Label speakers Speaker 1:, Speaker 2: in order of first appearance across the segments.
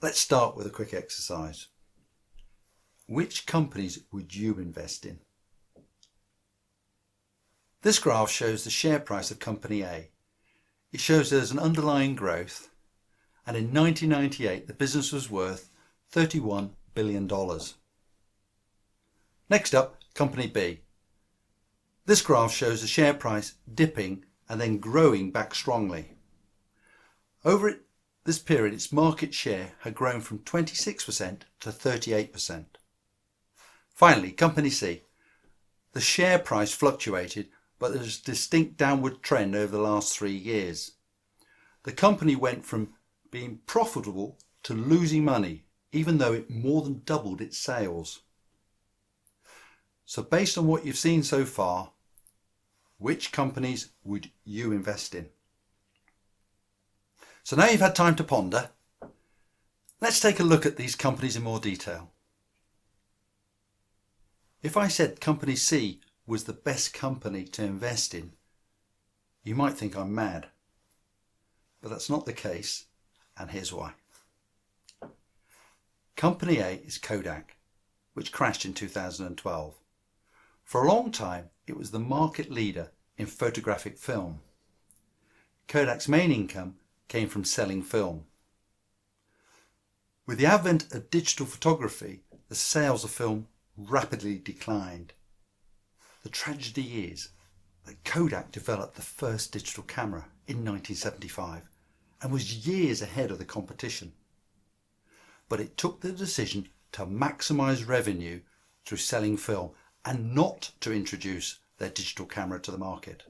Speaker 1: Let's start with a quick exercise. Which companies would you invest in? This graph shows the share price of company A. It shows there's an underlying growth, and in 1998 the business was worth $31 billion. Next up, company B. This graph shows the share price dipping and then growing back strongly. Over this period, its market share had grown from 26% to 38%. Finally, company C. The share price fluctuated, but there's a distinct downward trend over the last 3 years. The company went from being profitable to losing money, even though it more than doubled its sales. So based on what you've seen so far, which companies would you invest in? So now you've had time to ponder, let's take a look at these companies in more detail. If I said company C was the best company to invest in, you might think I'm mad. But that's not the case, and here's why. Company A is Kodak, which crashed in 2012. For a long time, it was the market leader in photographic film. Kodak's main income came from selling film. With the advent of digital photography, the sales of film rapidly declined. The tragedy is that Kodak developed the first digital camera in 1975 and was years ahead of the competition. But it took the decision to maximize revenue through selling film and not to introduce their digital camera to the market.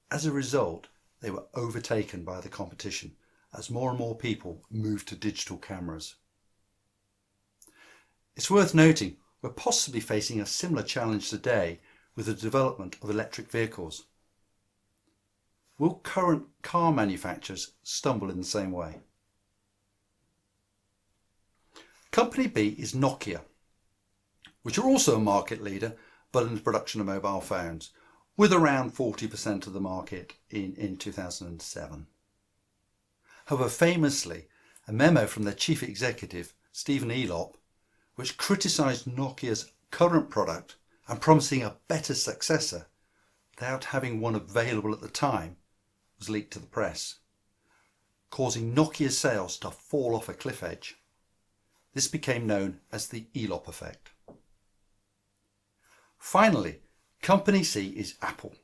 Speaker 1: As a result, they were overtaken by the competition as more and more people moved to digital cameras. It's worth noting we're possibly facing a similar challenge today with the development of electric vehicles. Will current car manufacturers stumble in the same way? Company B is Nokia, which are also a market leader but in the production of mobile phones, with around 40% of the market in 2007. However, famously, a memo from their chief executive, Stephen Elop, which criticised Nokia's current product and promising a better successor without having one available at the time, was leaked to the press, causing Nokia's sales to fall off a cliff edge. This became known as the Elop effect. Finally, Company C is Apple.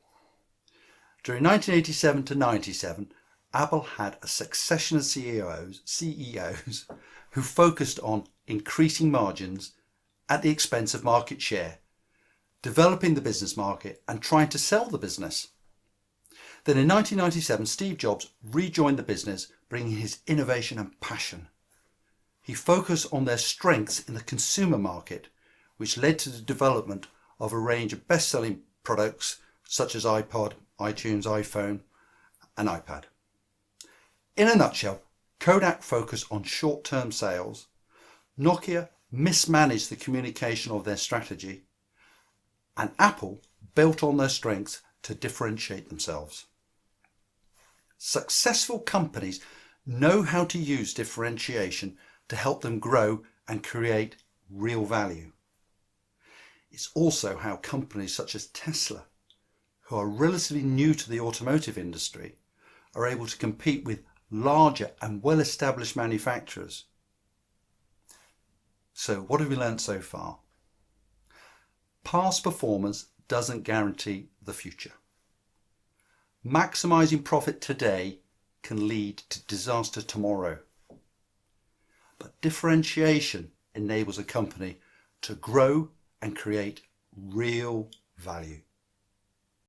Speaker 1: During 1987 to 97, Apple had a succession of CEOs who focused on increasing margins at the expense of market share, developing the business market and trying to sell the business. Then in 1997, Steve Jobs rejoined the business, bringing his innovation and passion. He focused on their strengths in the consumer market, which led to the development of a range of best-selling products such as iPod, iTunes, iPhone and iPad. In a nutshell, Kodak focused on short-term sales, Nokia mismanaged the communication of their strategy, and Apple built on their strengths to differentiate themselves. Successful companies know how to use differentiation to help them grow and create real value. It's also how companies such as Tesla, who are relatively new to the automotive industry, are able to compete with larger and well-established manufacturers. So what have we learned so far? Past performance doesn't guarantee the future. Maximizing profit today can lead to disaster tomorrow. But differentiation enables a company to grow and create real value.